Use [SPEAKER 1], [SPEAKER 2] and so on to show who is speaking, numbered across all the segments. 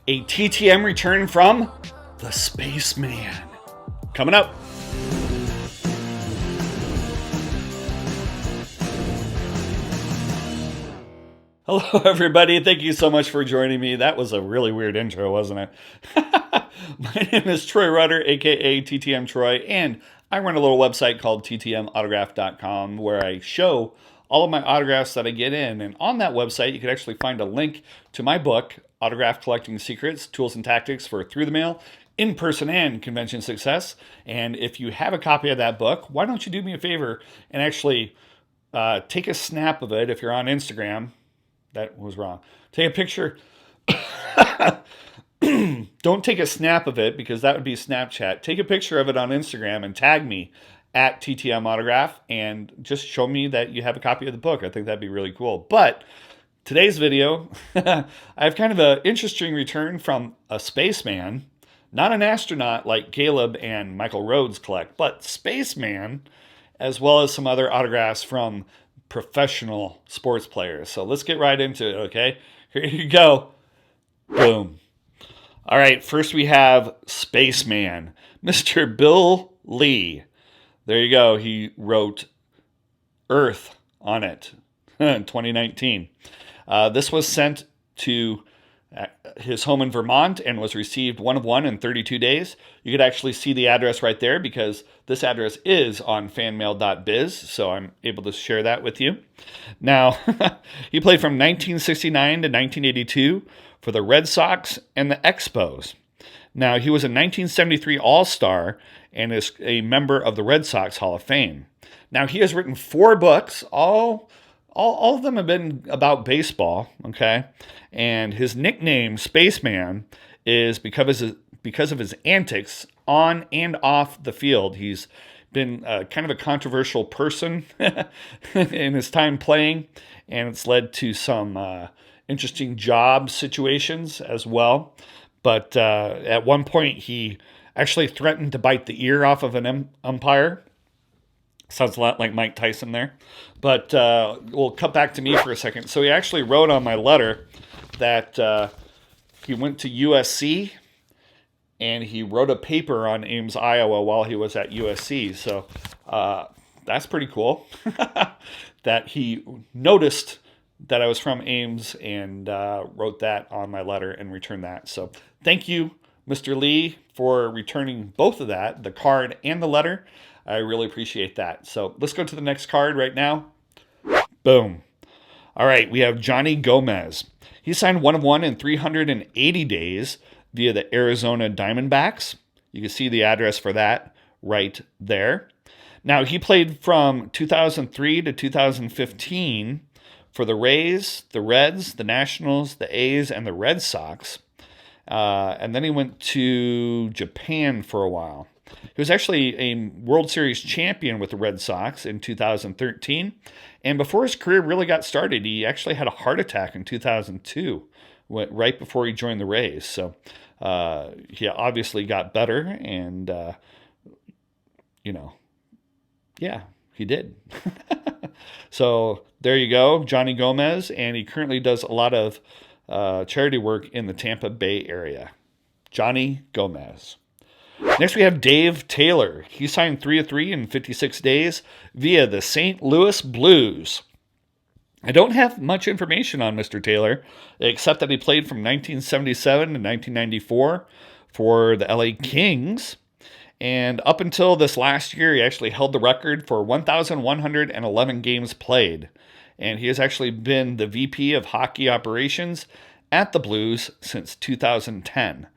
[SPEAKER 1] A TTM return from the Spaceman. Coming up. Hello, everybody. Thank you so much for joining me. That was a really weird intro, wasn't it? My name is Troy Rutter, aka TTM Troy, and I run a little website called ttmautograph.com where I show all of my autographs that I get in. And on that website, you can actually find a link to my book, Autograph Collecting Secrets, Tools and Tactics for Through the Mail, In-Person and Convention Success. And if you have a copy of that book, why don't you do me a favor and actually take a snap of it if you're on Instagram. That was wrong. Take a picture. Don't take a snap of it because that would be Snapchat. Take a picture of it on Instagram and tag me at TTM Autograph and just show me that you have a copy of the book. I think that'd be really cool. But today's video, I have kind of an interesting return from a spaceman, not an astronaut like Caleb and Michael Rhodes collect, but spaceman, as well as some other autographs from professional sports players. So let's get right into it, okay? Here you go. Boom. All right, first we have Spaceman, Mr. Bill Lee. There you go. He wrote Earth on it in 2019. This was sent to his home in Vermont and was received 1 of 1 in 32 days. You could actually see the address right there because this address is on fanmail.biz, so I'm able to share that with you. Now, he played from 1969 to 1982 for the Red Sox and the Expos. Now, he was a 1973 All-Star and is a member of the Red Sox Hall of Fame. Now, he has written 4 books, all of them have been about baseball, okay? And his nickname, Spaceman, is because of his antics on and off the field. He's been kind of a controversial person in his time playing, and it's led to some interesting job situations as well. But at one point, he actually threatened to bite the ear off of an umpire. Sounds a lot like Mike Tyson there. But we'll cut back to me for a second. So he actually wrote on my letter that he went to USC and he wrote a paper on Ames, Iowa while he was at USC. So that's pretty cool that he noticed that I was from Ames and wrote that on my letter and returned that. So thank you, Mr. Lee, for returning both of that, the card and the letter. I really appreciate that. So let's go to the next card right now. Boom. All right, we have Jonny Gomes. He signed 1 of 1 in 380 days via the Arizona Diamondbacks. You can see the address for that right there. Now, he played from 2003 to 2015 for the Rays, the Reds, the Nationals, the A's, and the Red Sox. And then he went to Japan for a while. He was actually a World Series champion with the Red Sox in 2013. And before his career really got started, he actually had a heart attack in 2002, right before he joined the Rays. So he obviously got better and, yeah, he did. So there you go, Jonny Gomes. And he currently does a lot of charity work in the Tampa Bay area. Jonny Gomes. Next, we have Dave Taylor. He signed 3 of 3 in 56 days via the St. Louis Blues. I don't have much information on Mr. Taylor, except that he played from 1977 to 1994 for the LA Kings. And up until this last year, he actually held the record for 1,111 games played. And he has actually been the VP of Hockey Operations at the Blues since 2010.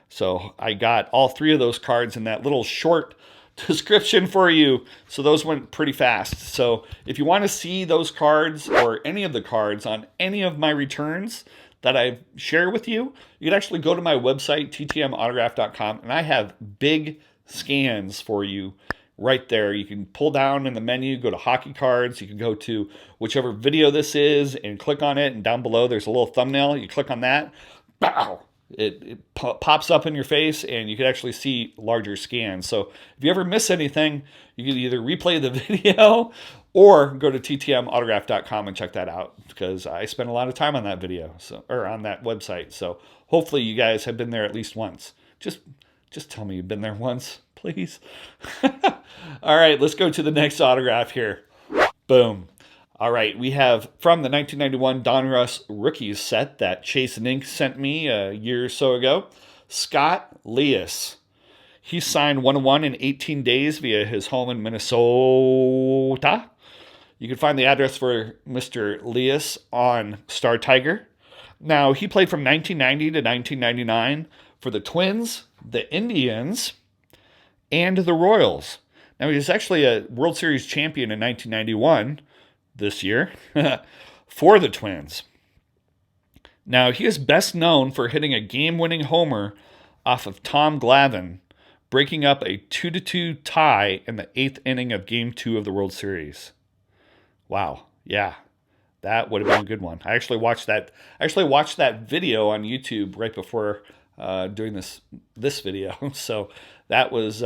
[SPEAKER 1] So I got all 3 of those cards in that little short description for you. So those went pretty fast. So if you want to see those cards or any of the cards on any of my returns that I share with you, you can actually go to my website, ttmautograph.com, and I have big scans for you right there. You can pull down in the menu, go to hockey cards. You can go to whichever video this is and click on it. And down below, there's a little thumbnail. You click on that. Bow! it pops up in your face, and you can actually see larger scans. So if you ever miss anything, you can either replay the video or go to ttmautograph.com and check that out, because I spent a lot of time on that video, or on that website. So hopefully you guys have been there at least once. Just tell me you've been there once, please. All right, let's go to the next autograph here. Boom. All right, we have from the 1991 Donruss Rookies set that Chase and Ink sent me a year or so ago, Scott Leius. He signed 1-1 in 18 days via his home in Minnesota. You can find the address for Mr. Leius on Star Tiger. Now, he played from 1990 to 1999 for the Twins, the Indians, and the Royals. Now, he was actually a World Series champion in 1991, this year, for the Twins. Now, he is best known for hitting a game-winning homer off of Tom Glavine, breaking up a 2-2 tie in the 8th inning of Game 2 of the World Series. Wow, yeah, that would have been a good one. I actually watched that video on YouTube right before doing this video. So that was,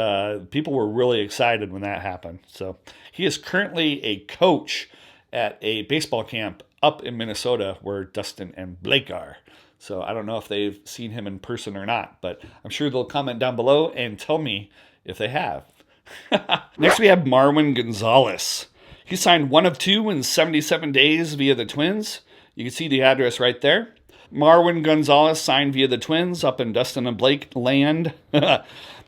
[SPEAKER 1] people were really excited when that happened. So he is currently a coach at a baseball camp up in Minnesota where Dustin and Blake are. So I don't know if they've seen him in person or not, but I'm sure they'll comment down below and tell me if they have. Next we have Marwin Gonzalez. He signed 1 of 2 in 77 days via the Twins. You can see the address right there. Marwin Gonzalez signed via the Twins up in Dustin and Blake land.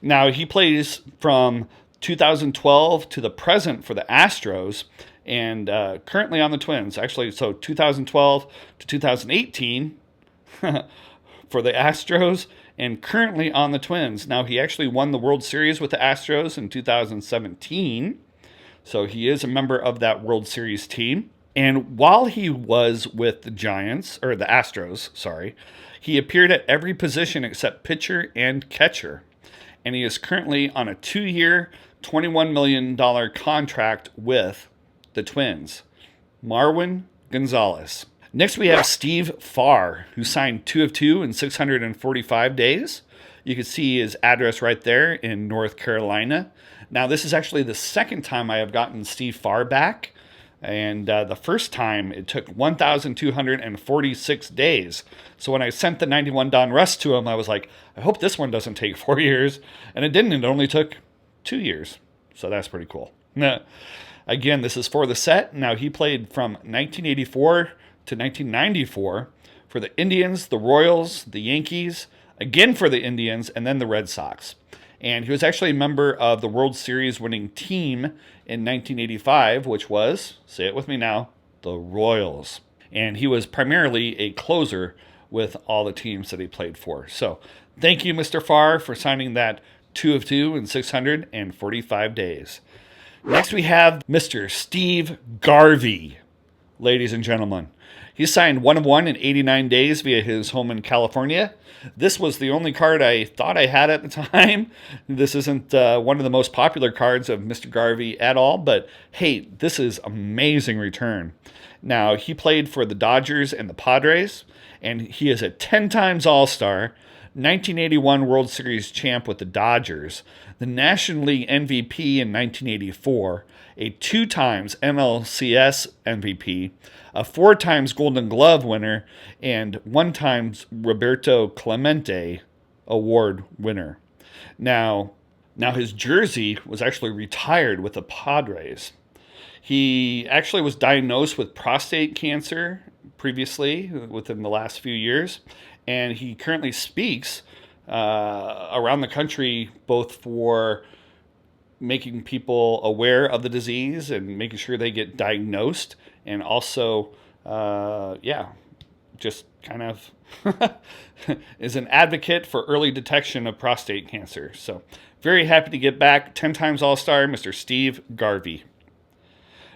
[SPEAKER 1] Now, he plays from 2012 to the present for the Astros, and currently on the Twins. Actually, so 2012 to 2018 for the Astros, and currently on the Twins. Now, he actually won the World Series with the Astros in 2017, so he is a member of that World Series team. And while he was with the Astros, he appeared at every position except pitcher and catcher. And he is currently on a 2-year, $21 million contract with the Twins. Marwin Gonzalez. Next we have Steve Farr, who signed 2 of 2 in 645 days. You can see his address right there in North Carolina. Now, this is actually the second time I have gotten Steve Farr back. And the first time, it took 1,246 days. So when I sent the 91 Donruss to him, I was like, I hope this one doesn't take 4 years. And it didn't. It only took 2 years. So that's pretty cool. Again, this is for the set. Now, he played from 1984 to 1994 for the Indians, the Royals, the Yankees, again for the Indians, and then the Red Sox. And he was actually a member of the World Series winning team in 1985, which was, say it with me now, the Royals. And he was primarily a closer with all the teams that he played for. So thank you, Mr. Farr, for signing that 2 of 2 in 645 days. Next we have Mr. Steve Garvey, ladies and gentlemen. He signed 1 of 1 in 89 days via his home in California. This was the only card I thought I had at the time. This isn't one of the most popular cards of Mr. Garvey at all, but hey, this is amazing return. Now, he played for the Dodgers and the Padres, and he is a 10 times All-Star, 1981 World Series champ with the Dodgers, the National League MVP in 1984, a 2 times NLCS MVP, a 4 times Golden Glove winner, and 1 times Roberto Clemente Award winner. Now his jersey was actually retired with the Padres. He actually was diagnosed with prostate cancer previously, within the last few years, and he currently speaks around the country both for making people aware of the disease and making sure they get diagnosed, and also, just kind of is an advocate for early detection of prostate cancer. So very happy to get back 10 times All-Star, Mr. Steve Garvey.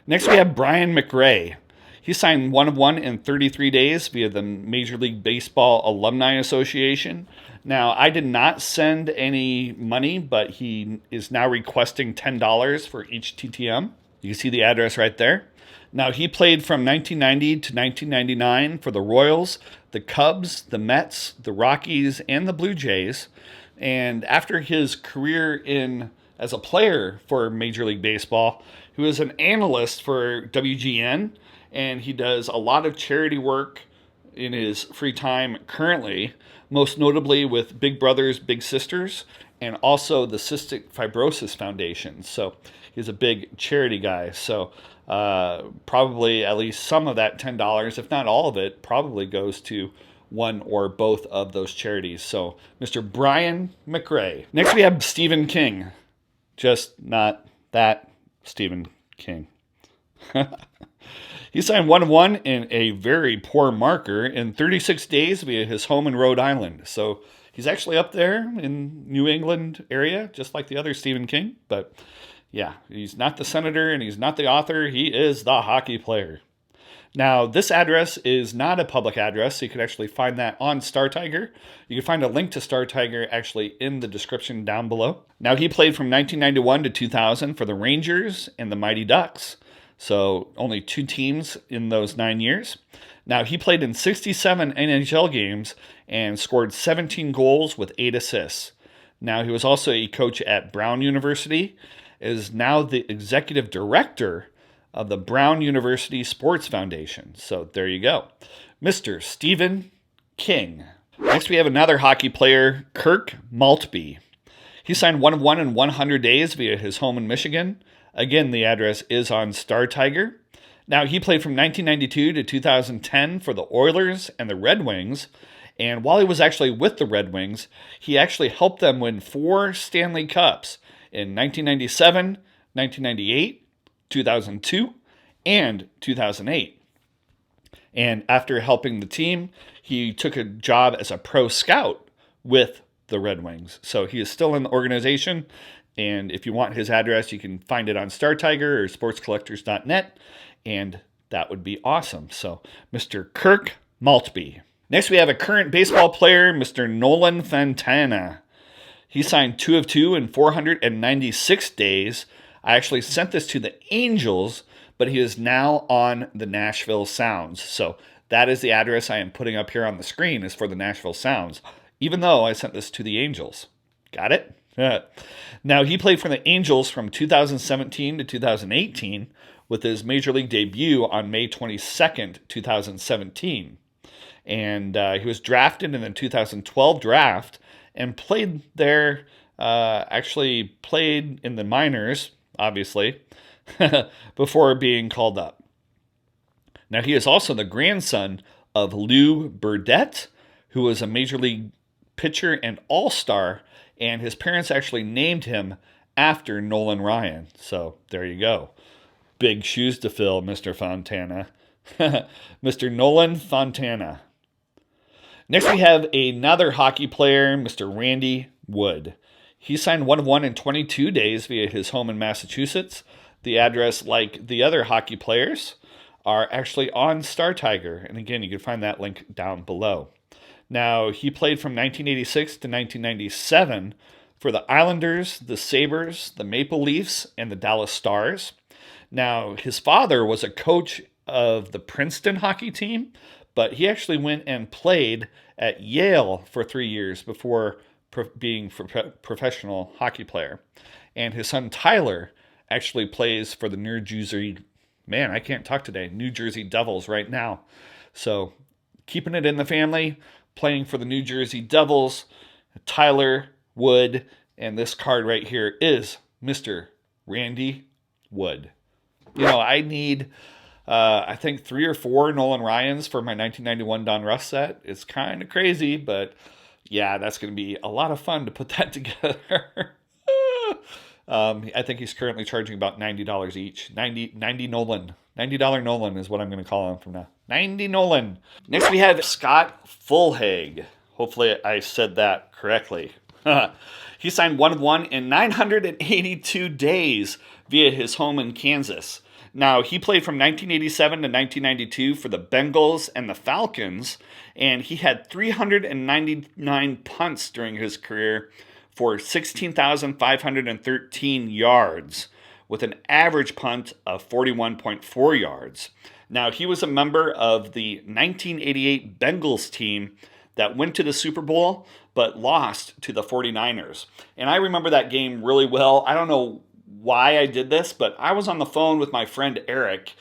[SPEAKER 1] Next we have Brian McRae. He signed 1 of 1 in 33 days via the Major League Baseball Alumni Association. Now, I did not send any money, but he is now requesting $10 for each TTM. You can see the address right there. Now, he played from 1990 to 1999 for the Royals, the Cubs, the Mets, the Rockies, and the Blue Jays. And after his career as a player for Major League Baseball, he was an analyst for WGN, and he does a lot of charity work in his free time currently, most notably with Big Brothers Big Sisters and also the Cystic Fibrosis Foundation. So he's a big charity guy. So probably at least some of that $10, if not all of it, probably goes to one or both of those charities. So Mr. Brian McRae. Next we have Stephen King. Just not that Stephen King. He signed 1-1 in a very poor marker in 36 days via his home in Rhode Island. So he's actually up there in New England area, just like the other Stephen King. But yeah, he's not the senator and he's not the author. He is the hockey player. Now, this address is not a public address, so you can actually find that on Star Tiger. You can find a link to Star Tiger actually in the description down below. Now, he played from 1991 to 2000 for the Rangers and the Mighty Ducks. So only 2 teams in those 9 years. Now, he played in 67 NHL games and scored 17 goals with 8 assists. Now, he was also a coach at Brown University, is now the executive director of the Brown University Sports Foundation. So there you go. Mr. Stephen King. Next, we have another hockey player, Kirk Maltby. He signed 1-1 in 100 days via his home in Michigan. Again, the address is on Star Tiger. Now, he played from 1992 to 2010 for the Oilers and the Red Wings. And while he was actually with the Red Wings, he actually helped them win 4 Stanley Cups in 1997, 1998, 2002, and 2008. And after helping the team, he took a job as a pro scout with the Red Wings. So he is still in the organization. And if you want his address, you can find it on Star Tiger or sportscollectors.net. And that would be awesome. So Mr. Kirk Maltby. Next, we have a current baseball player, Mr. Nolan Fontana. He signed 2 of 2 in 496 days. I actually sent this to the Angels, but he is now on the Nashville Sounds. So that is the address I am putting up here on the screen is for the Nashville Sounds, even though I sent this to the Angels. Got it? Now, he played for the Angels from 2017 to 2018 with his Major League debut on May 22nd, 2017. And he was drafted in the 2012 draft and played there, actually played in the minors, obviously, before being called up. Now, he is also the grandson of Lou Burdett, who was a Major League pitcher and all-star, and his parents actually named him after Nolan Ryan. So there you go. Big shoes to fill, Mr. Fontana. Mr. Nolan Fontana. Next, we have another hockey player, Mr. Randy Wood. He signed 1-1 in 22 days via his home in Massachusetts. The address, like the other hockey players, are actually on Star Tiger. And again, you can find that link down below. Now, he played from 1986 to 1997 for the Islanders, the Sabres, the Maple Leafs, and the Dallas Stars. Now, his father was a coach of the Princeton hockey team, but he actually went and played at Yale for 3 years before being a professional hockey player. And his son Tylor actually plays for the New Jersey Devils right now. So keeping it in the family, playing for the New Jersey Devils, Tylor Wood, and this card right here is Mr. Randy Wood. You know, I need, I think 3 or 4 Nolan Ryans for my 1991 Don Russ set. It's kind of crazy, but yeah, that's going to be a lot of fun to put that together. I think he's currently charging about $90 each. 90 Nolan. $90 Nolan is what I'm going to call him from now. 90 Nolan. Next we have Scott Fulhage. Hopefully I said that correctly. He signed 1-1 in 982 days via his home in Kansas. Now, he played from 1987 to 1992 for the Bengals and the Falcons, and he had 399 punts during his career for 16,513 yards, with an average punt of 41.4 yards. Now, he was a member of the 1988 Bengals team that went to the Super Bowl but lost to the 49ers. And I remember that game really well. I don't know why I did this, but I was on the phone with my friend Eric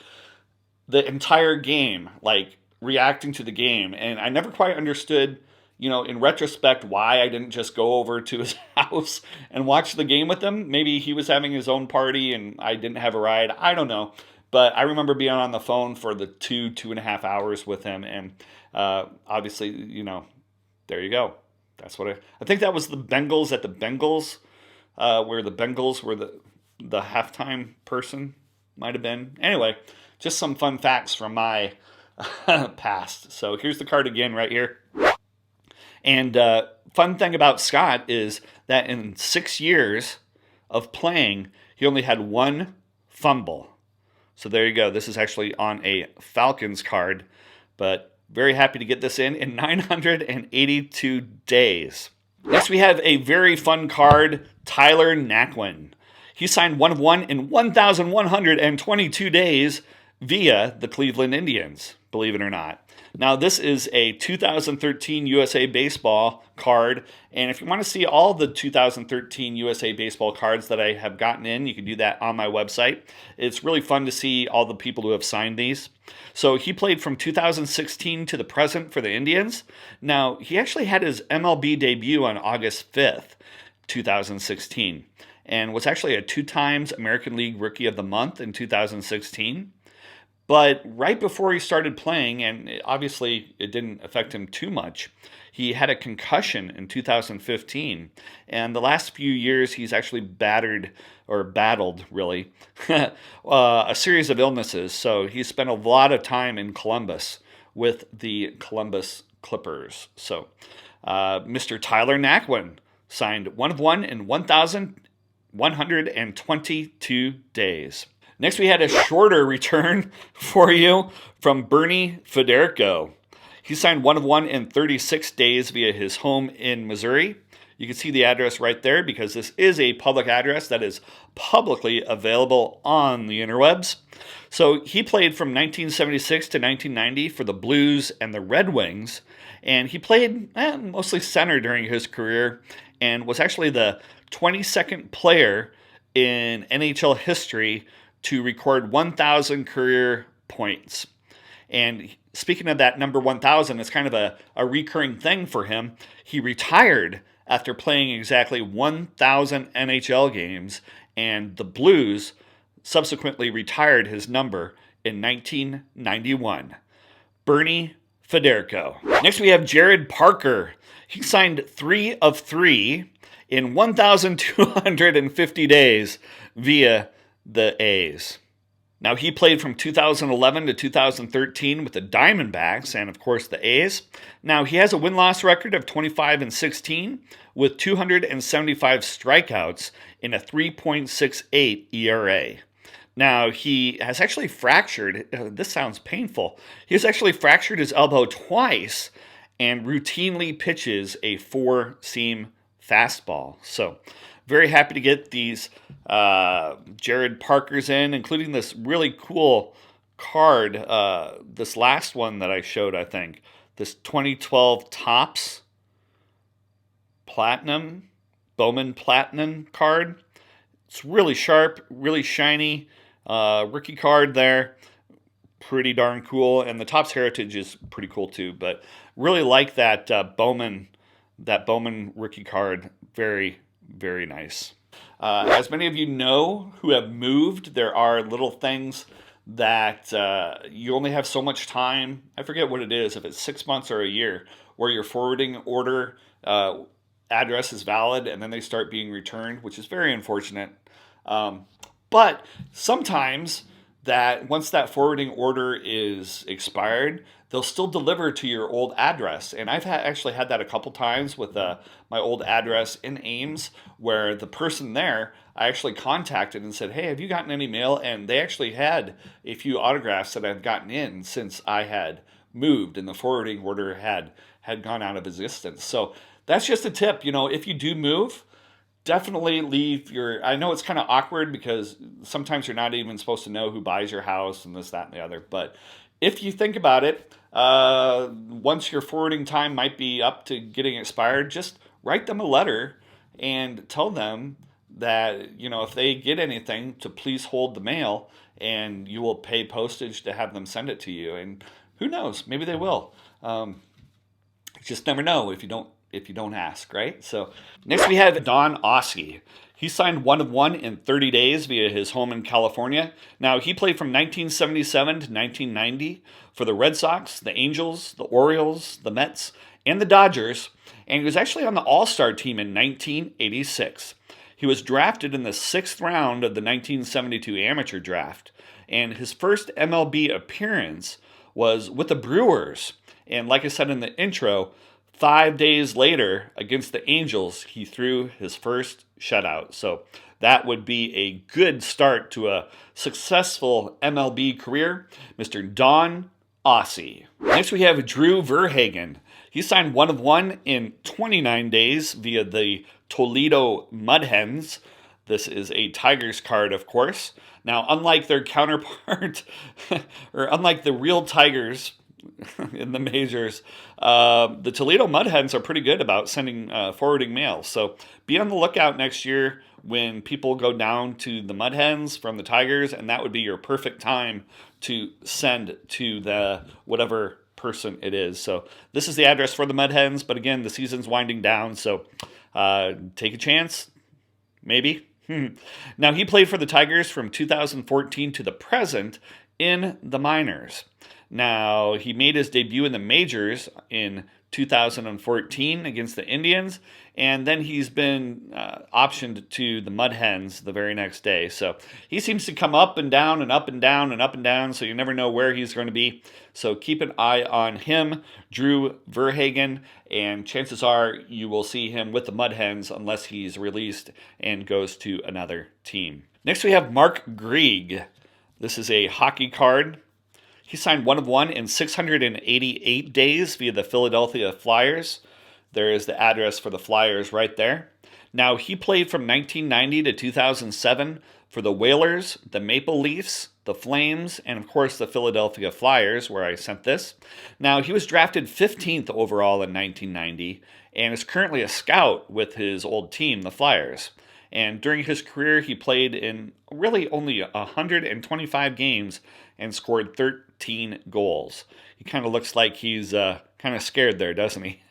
[SPEAKER 1] the entire game, like reacting to the game. And I never quite understood, in retrospect, why I didn't just go over to his house and watch the game with him. Maybe he was having his own party and I didn't have a ride. I don't know. But I remember being on the phone for the 2.5 hours with him. And obviously, there you go. That's what I think that was the Bengals at the Bengals, where the Bengals were the halftime person, might have been. Anyway, just some fun facts from my past. So here's the card again right here. And fun thing about Scott is that in 6 years of playing, he only had one fumble. So there you go. This is actually on a Falcons card, but very happy to get this in 982 days. Next, we have a very fun card, Tylor Naquin. He signed 1 of 1 in 1,122 days via the Cleveland Indians, believe it or not. Now, this is a 2013 USA Baseball card, and if you want to see all the 2013 USA Baseball cards that I have gotten in, you can do that on my website. It's really fun to see all the people who have signed these. So he played from 2016 to the present for the Indians. Now, he actually had his MLB debut on August 5th, 2016, and was actually a 2 times American League Rookie of the Month in 2016. But right before he started playing, and obviously it didn't affect him too much, he had a concussion in 2015. And the last few years, he's actually battled, really, a series of illnesses. So he spent a lot of time in Columbus with the Columbus Clippers. So Mr. Tylor Naquin signed 1 of 1 in 1,122 days. Next, we had a shorter return for you from Bernie Federko. He signed 1 of 1 in 36 days via his home in Missouri. You can see the address right there because this is a public address that is publicly available on the interwebs. So he played from 1976 to 1990 for the Blues and the Red Wings, and he played mostly center during his career and was actually the 22nd player in NHL history to record 1,000 career points. And speaking of that number 1,000, it's kind of a recurring thing for him. He retired after playing exactly 1,000 NHL games, and the Blues subsequently retired his number in 1991. Bernie Federko. Next, we have Jarrod Parker. He signed 3 of 3 in 1,250 days via the Aase. Now, he played from 2011 to 2013 with the Diamondbacks and, of course, the Aase. Now, he has a win-loss record of 25-16 with 275 strikeouts in a 3.68 ERA. Now, he has actually fractured, this sounds painful, he has actually fractured his elbow twice and routinely pitches a 4-seam fastball. So, very happy to get these Jarrod Parkers in, including this really cool card, this last one that I showed, I think. This 2012 Topps Platinum, Bowman Platinum card. It's really sharp, really shiny, rookie card there. Pretty darn cool. And the Topps Heritage is pretty cool too, but really like that Bowman rookie card. Very, very nice. As many of you know who have moved, there are little things that you only have so much time. I forget what it is, if it's 6 months or a year, where your forwarding order address is valid and then they start being returned, which is very unfortunate. But sometimes that once that forwarding order is expired, they'll still deliver to your old address. And I've actually had that a couple times with my old address in Ames, where the person there, I actually contacted and said, hey, have you gotten any mail? And they actually had a few autographs that I've gotten in since I had moved and the forwarding order had gone out of existence. So that's just a tip. If you do move, definitely leave your, I know it's kind of awkward because sometimes you're not even supposed to know who buys your house and this, that, and the other. But if you think about it, once your forwarding time might be up to getting expired, just write them a letter and tell them that, if they get anything, to please hold the mail, and you will pay postage to have them send it to you. And who knows, maybe they will. You just never know if you don't ask, right? So next we have Don Aase. He signed 1 of 1 in 30 days via his home in California. Now, he played from 1977 to 1990 for the Red Sox, the Angels, the Orioles, the Mets, and the Dodgers, and he was actually on the All-Star team in 1986. He was drafted in the 6th round of the 1972 amateur draft, and his first MLB appearance was with the Brewers. And like I said in the intro, 5 days later against the Angels, he threw his first shutout. So that would be a good start to a successful MLB career, Mr. Don Aase. Next we have Drew VerHagen. He signed 1 of 1 in 29 days via the Toledo Mud Hens. This is a Tigers card, of course. Now, unlike their counterpart, or unlike the real Tigers in the majors, the Toledo Mud Hens are pretty good about forwarding mail. So be on the lookout next year when people go down to the Mud Hens from the Tigers, and that would be your perfect time to send to the whatever person it is. So this is the address for the Mud Hens, but again, the season's winding down, so take a chance, maybe. Now, he played for the Tigers from 2014 to the present in the minors. Now, he made his debut in the majors in 2014 against the Indians, and then he's been optioned to the Mud Hens the very next day. So he seems to come up and down and up and down and up and down, so you never know where he's going to be. So keep an eye on him, Drew VerHagen, and chances are you will see him with the Mud Hens unless he's released and goes to another team. Next we have Mark Greig. This is a hockey card. He signed 1 of 1 in 688 days via the Philadelphia Flyers. There is the address for the Flyers right there. Now, he played from 1990 to 2007 for the Whalers, the Maple Leafs, the Flames, and of course the Philadelphia Flyers, where I sent this. Now, he was drafted 15th overall in 1990 and is currently a scout with his old team, the Flyers. And during his career, he played in really only 125 games and scored 13 goals. He kind of looks like he's kind of scared there, doesn't he?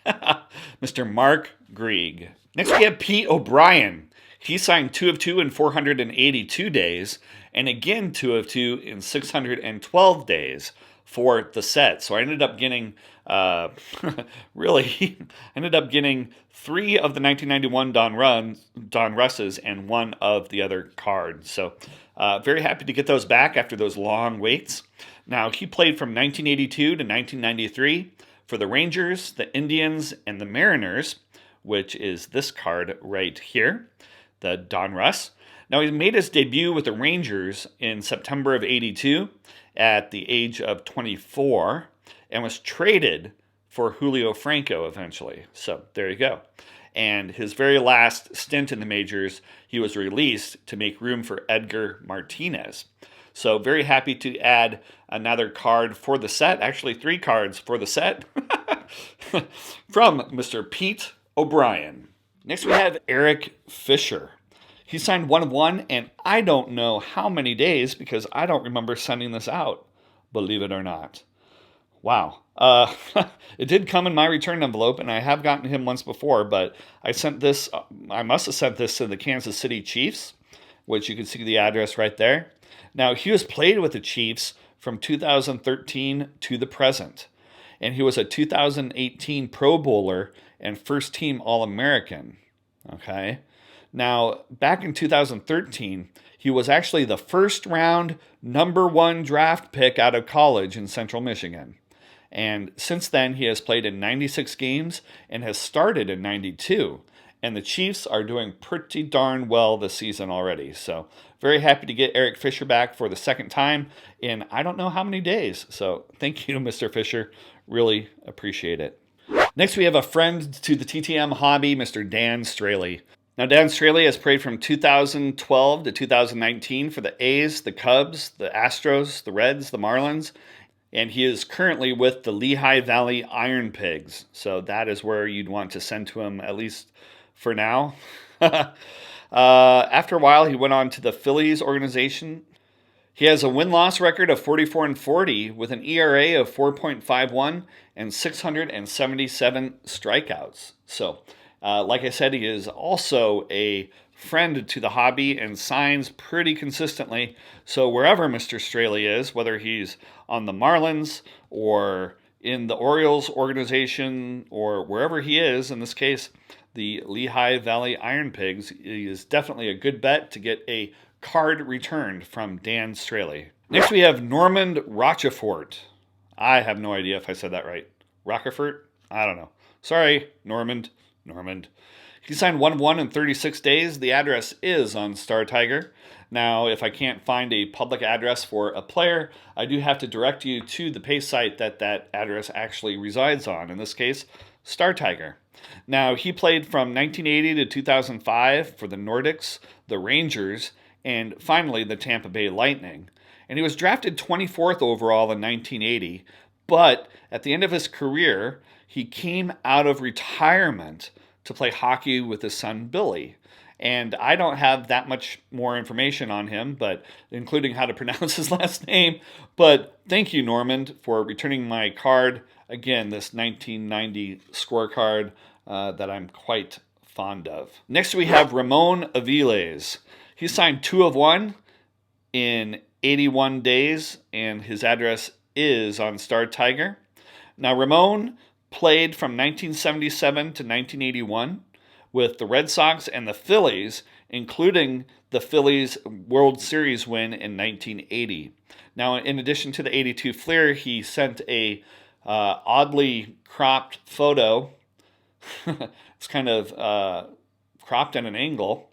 [SPEAKER 1] Mr. Mark Greig. Next we have Pete O'Brien. He signed 2 of 2 in 482 days, and again 2 of 2 in 612 days for the set. So I ended up getting, really, ended up getting 3 of the 1991 Don Russes and 1 of the other cards. So very happy to get those back after those long waits. Now, he played from 1982 to 1993 for the Rangers, the Indians, and the Mariners, which is this card right here, the Don Russ. Now, he made his debut with the Rangers in September of 82 at the age of 24 and was traded for Julio Franco eventually. So there you go. And his very last stint in the majors, he was released to make room for Edgar Martinez. So very happy to add another card for the set, actually 3 cards for the set, from Mr. Pete O'Brien. Next we have Eric Fisher. He signed 1 of 1, and I don't know how many days because I don't remember sending this out, believe it or not. Wow. It did come in my return envelope, and I have gotten him once before, but I must have sent this to the Kansas City Chiefs, which you can see the address right there. Now, he was played with the Chiefs from 2013 to the present, and he was a 2018 Pro Bowler and first-team All-American. Okay. Now, back in 2013, he was actually the first-round number 1 draft pick out of college in Central Michigan. And since then, he has played in 96 games and has started in 92. And the Chiefs are doing pretty darn well this season already. So very happy to get Eric Fisher back for the second time in I don't know how many days. So thank you, Mr. Fisher. Really appreciate it. Next, we have a friend to the TTM hobby, Mr. Dan Straily. Now, Dan Straily has played from 2012 to 2019 for the A's, the Cubs, the Astros, the Reds, the Marlins, and he is currently with the Lehigh Valley Iron Pigs. So that is where you'd want to send to him, at least for now. After a while, he went on to the Phillies organization. He has a win-loss record of 44-40 with an ERA of 4.51 and 677 strikeouts. So, like I said, he is also a friend to the hobby and signs pretty consistently. So wherever Mr. Straily is, whether he's on the Marlins or in the Orioles organization or wherever he is, in this case, the Lehigh Valley Iron Pigs, is definitely a good bet to get a card returned from Dan Straily. Next we have Norman Rochefort. I have no idea if I said that right. Rochefort? I don't know. Sorry, Normand. He signed 1-1 in 36 days. The address is on Star Tiger. Now, if I can't find a public address for a player, I do have to direct you to the pay site that that address actually resides on. In this case, Star Tiger. Now, he played from 1980 to 2005 for the Nordics, the Rangers, and finally the Tampa Bay Lightning. And he was drafted 24th overall in 1980, but at the end of his career, he came out of retirement to play hockey with his son Billy. And I don't have that much more information on him, but including how to pronounce his last name. But thank you, Normand, for returning my card. Again, this 1990 scorecard that I'm quite fond of. Next, we have Ramon Aviles. He signed 2 of 1 in 81 days, and his address is on Star Tiger. Now, Ramon played from 1977 to 1981 with the Red Sox and the Phillies, including the Phillies World Series win in 1980. Now, in addition to the 82 Fleer, he sent a oddly cropped photo. It's kind of cropped at an angle.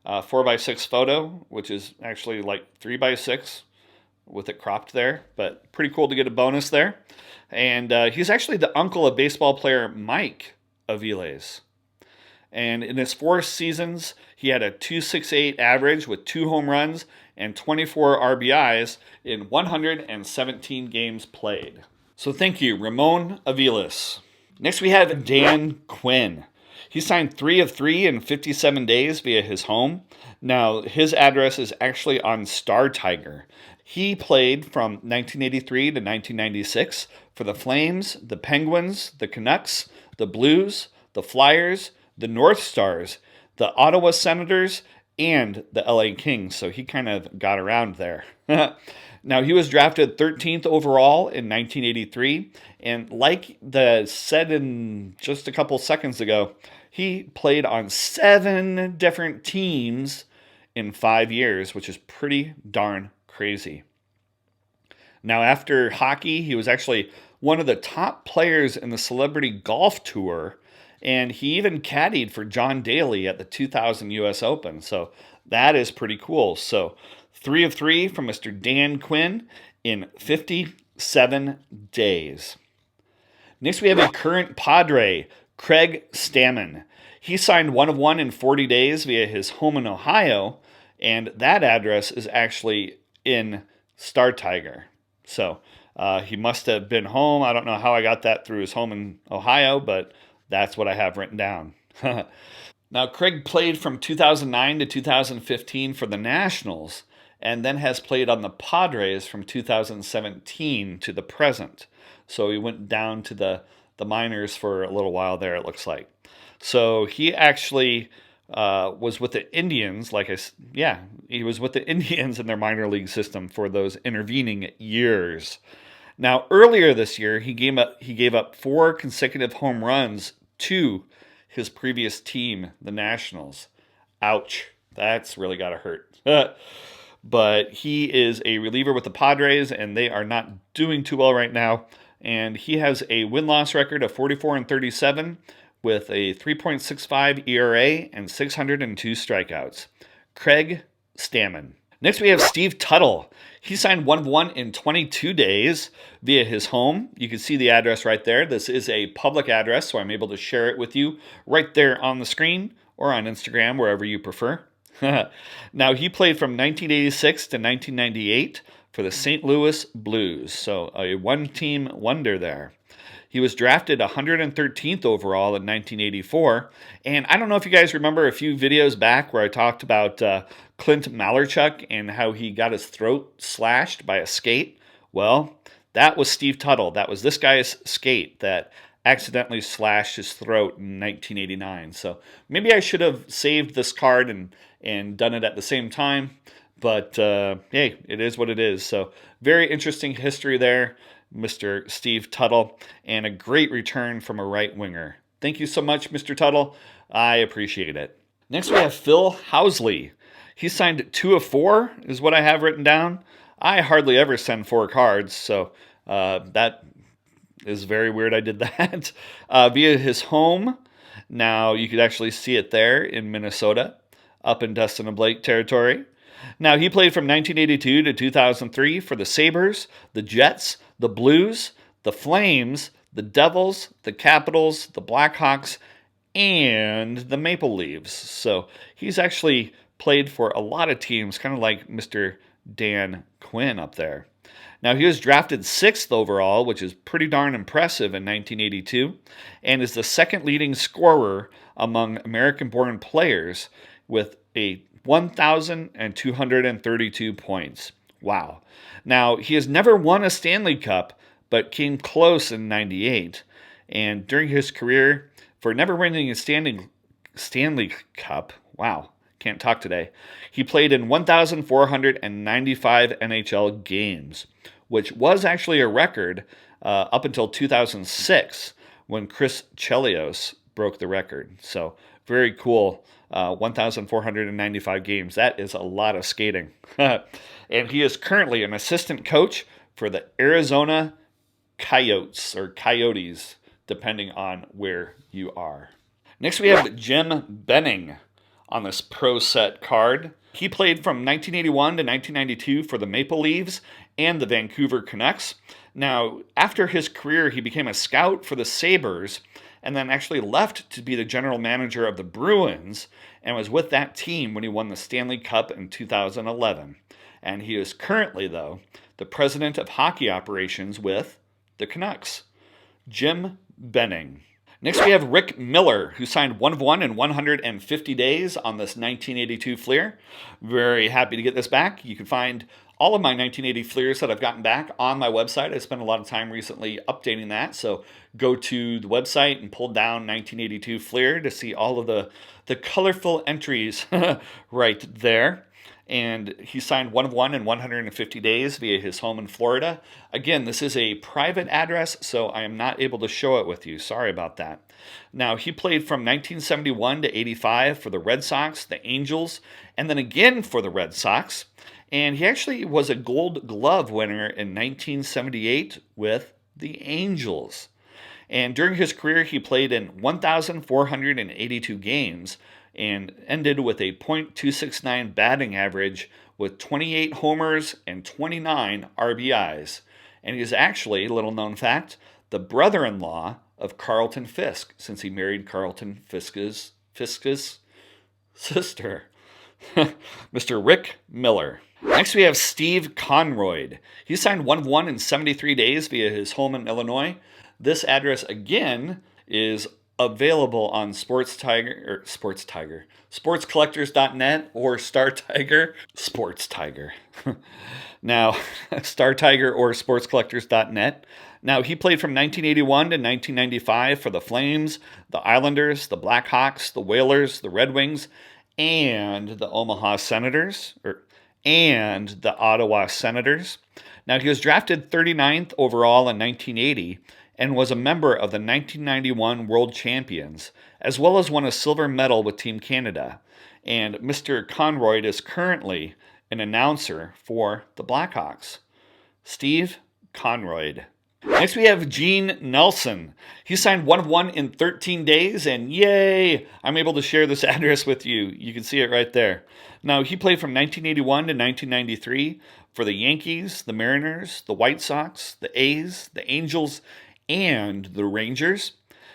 [SPEAKER 1] 4x6 photo, which is actually like 3x6 with it cropped there, but pretty cool to get a bonus there. And he's actually the uncle of baseball player Mike Aviles. And in his 4 seasons, he had a .268 average with 2 home runs and 24 RBIs in 117 games played. So thank you, Ramon Aviles. Next we have Dan Quinn. He signed 3 of 3 in 57 days via his home. Now, his address is actually on Star Tiger. He played from 1983 to 1996 for the Flames, the Penguins, the Canucks, the Blues, the Flyers, the North Stars, the Ottawa Senators, and the LA Kings. So he kind of got around there. Now, he was drafted 13th overall in 1983. And like the said in just a couple seconds ago, he played on 7 different teams in 5 years, which is pretty darn crazy. Now, after hockey, he was actually one of the top players in the Celebrity Golf Tour, and he even caddied for John Daly at the 2000 U.S. Open. So that is pretty cool. So 3 of 3 from Mr. Dan Quinn in 57 days. Next, we have a current Padre, Craig Stammen. He signed 1 of 1 in 40 days via his home in Ohio, and that address is actually in Star Tiger. So he must have been home. I don't know how I got that through his home in Ohio, but that's what I have written down. Now, Craig played from 2009 to 2015 for the Nationals, and then has played on the Padres from 2017 to the present. So he went down to the minors for a little while there, it looks like. So he actually was with the Indians, he was with the Indians in their minor league system for those intervening years. Now, earlier this year, he gave up 4 consecutive home runs to his previous team, the Nationals. Ouch. That's really got to hurt. But he is a reliever with the Padres, and they are not doing too well right now. And he has a win-loss record of 44-37 with a 3.65 ERA and 602 strikeouts. Craig Stammen. Next, we have Steve Tuttle. He signed 1 of 1 in 22 days via his home. You can see the address right there. This is a public address, so I'm able to share it with you right there on the screen, or on Instagram, wherever you prefer. Now, he played from 1986 to 1998 for the St. Louis Blues, so a one-team wonder there. He was drafted 113th overall in 1984, and I don't know if you guys remember a few videos back where I talked about Clint Malarchuk and how he got his throat slashed by a skate. Well, that was Steve Tuttle. That was this guy's skate that accidentally slashed his throat in 1989. So maybe I should have saved this card and done it at the same time. But hey, it is what it is. So very interesting history there, Mr. Steve Tuttle, and a great return from a right winger. Thank you so much, Mr. Tuttle. I appreciate it. Next we have Phil Housley. He signed 2 of 4 is what I have written down. I hardly ever send 4 cards, so that is very weird I did that. Via his home. Now you could actually see it there in Minnesota, up in Dustin and Blake territory. Now, he played from 1982 to 2003 for the Sabres, the Jets, the Blues, the Flames, the Devils, the Capitals, the Blackhawks, and the Maple Leafs. So he's actually played for a lot of teams, kind of like Mr. Dan Quinn up there. Now, he was drafted 6th overall, which is pretty darn impressive in 1982, and is the second leading scorer among American-born players with a 1,232 points. Wow. Now, he has never won a Stanley Cup, but came close in 98. And during his career, for never winning a Stanley Cup, wow, can't talk today, he played in 1,495 NHL games, which was actually a record up until 2006 when Chris Chelios broke the record. So very cool. 1,495 games. That is a lot of skating. And he is currently an assistant coach for the Arizona Coyotes, or Coyotes, depending on where you are. Next we have Jim Benning on this Pro Set card. He played from 1981 to 1992 for the Maple Leafs and the Vancouver Canucks. Now, after his career, he became a scout for the Sabres, and then actually left to be the general manager of the Bruins, and was with that team when he won the Stanley Cup in 2011. And he is currently, though, the president of hockey operations with the Canucks. Jim Benning. Next we have Rick Miller, who signed 1 of 1 in 150 days on this 1982 Fleer. Very happy to get this back. You can find all of my 1980 Fleers that I've gotten back on my website. I spent a lot of time recently updating that, so go to the website and pull down 1982 Fleer to see all of the colorful entries right there. And he signed 1 of 1 in 150 days via his home in Florida. Again, this is a private address, so I am not able to show it with you. Sorry about that. Now, he played from 1971 to 85 for the Red Sox, the Angels, and then again for the Red Sox. And he actually was a Gold Glove winner in 1978 with the Angels. And during his career, he played in 1,482 games and ended with a .269 batting average with 28 homers and 29 RBIs. And he is actually, little known fact, the brother-in-law of Carlton Fisk, since he married Carlton Fisk's sister, Mr. Rick Miller. Next we have Steve Konroyd. He signed 1 of 1 in 73 days via his home in Illinois. This address, is available on sportscollectors.net or Star Tiger. Sports Tiger. Now, Star Tiger or sportscollectors.net. Now, he played from 1981 to 1995 for the Flames, the Islanders, the Blackhawks, the Whalers, the Red Wings, and the Omaha Senators, and the Ottawa Senators. Now, he was drafted 39th overall in 1980 and was a member of the 1991 World Champions, as well as won a silver medal with Team Canada. And Mr. Konroyd is currently an announcer for the Blackhawks. Steve Konroyd. Next we have Gene Nelson. He signed 1 of 1 in 13 days, and yay, I'm able to share this address with you. You can see it right there. Now, he played from 1981 to 1993 for the Yankees, the Mariners, the White Sox, the A's, the Angels, and the Rangers.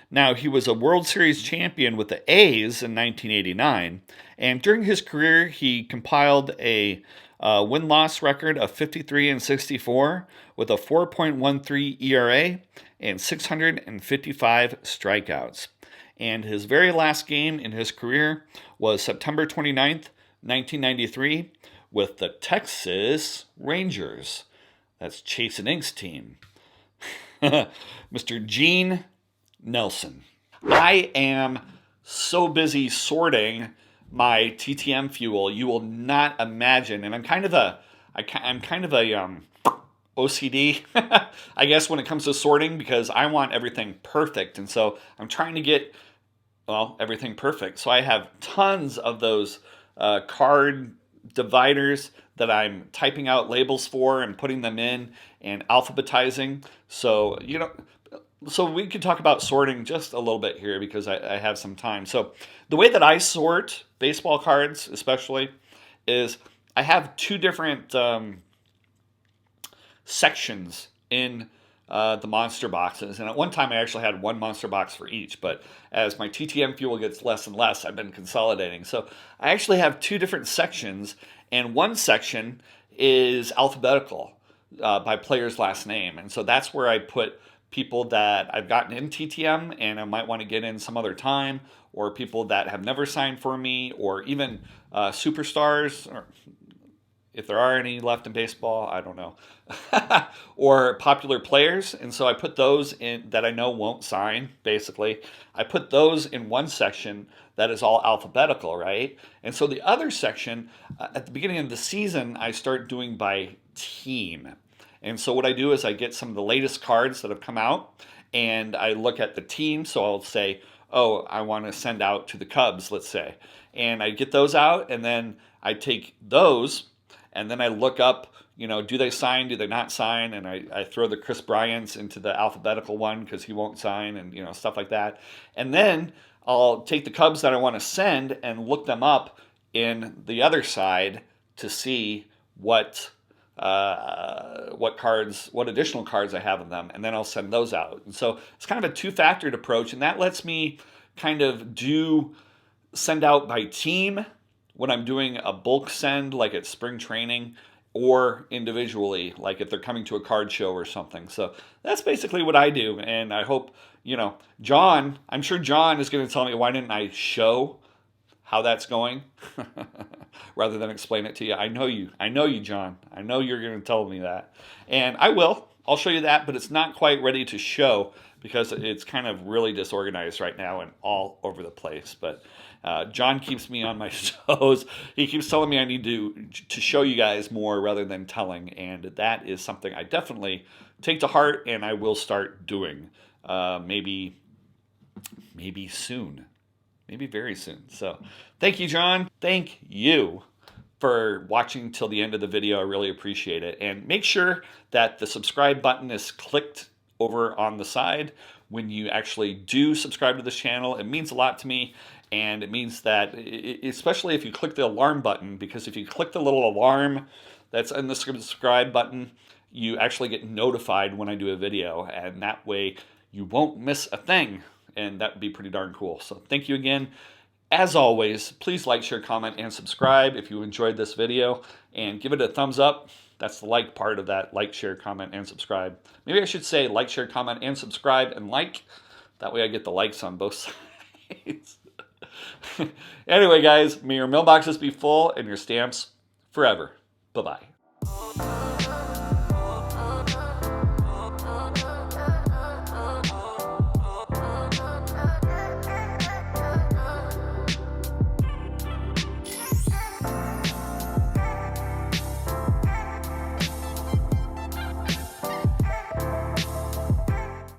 [SPEAKER 1] Now, he was a World Series champion with the A's in 1989, and during his career, he compiled a win-loss record of 53 and 64 with a 4.13 ERA and 655 strikeouts. And his very last game in his career was September 29th, 1993, with the Texas Rangers. That's Chase and Ink's team. Mr. Gene Nelson. I am so busy sorting my TTM fuel, you will not imagine. And I'm kind of a OCD, I guess, when it comes to sorting, because I want everything perfect. And so I'm trying to get, well, everything perfect. So I have tons of those card dividers that I'm typing out labels for and putting them in and alphabetizing. So, so we could talk about sorting just a little bit here because I have some time. So the way that I sort baseball cards, especially, is I have two different sections in the monster boxes. And at one time I actually had one monster box for each, but as my TTM fuel gets less and less, I've been consolidating. So I actually have two different sections, and one section is alphabetical by player's last name. And so that's where I put people that I've gotten in TTM and I might want to get in some other time, or people that have never signed for me, or even superstars, or if there are any left in baseball, I don't know, or popular players. And so I put those in that I know won't sign, basically. I put those in one section that is all alphabetical, right? And so the other section, at the beginning of the season, I start doing by team. And so what I do is I get some of the latest cards that have come out, and I look at the team. So I'll say, oh, I want to send out to the Cubs, let's say. And I get those out, and then I take those, and then I look up, do they sign, do they not sign? And I throw the Chris Bryants into the alphabetical one because he won't sign, and stuff like that. And then I'll take the Cubs that I want to send and look them up in the other side to see what additional cards I have of them, and then I'll send those out. And so it's kind of a two-factored approach, and that lets me kind of send out by team when I'm doing a bulk send, like at spring training, or individually, like if they're coming to a card show or something. So that's basically what I do, and I hope, John, I'm sure John is going to tell me, why didn't I show how that's going rather than explain it to you. I know you, John. I know you're going to tell me that. And I will. I'll show you that, but it's not quite ready to show because it's kind of really disorganized right now and all over the place. But John keeps me on my toes. He keeps telling me I need to show you guys more rather than telling. And that is something I definitely take to heart, and I will start doing maybe soon. Maybe very soon. So thank you, John. Thank you for watching till the end of the video. I really appreciate it. And make sure that the subscribe button is clicked over on the side when you actually do subscribe to this channel. It means a lot to me. And it means that, especially if you click the alarm button, because if you click the little alarm that's in the subscribe button, you actually get notified when I do a video. And that way you won't miss a thing. And that would be pretty darn cool. So thank you again. As always, please like, share, comment, and subscribe if you enjoyed this video. And give it a thumbs up. That's the like part of that. Like, share, comment, and subscribe. Maybe I should say like, share, comment, and subscribe, and like. That way I get the likes on both sides. Anyway, guys, may your mailboxes be full and your stamps forever. Bye-bye.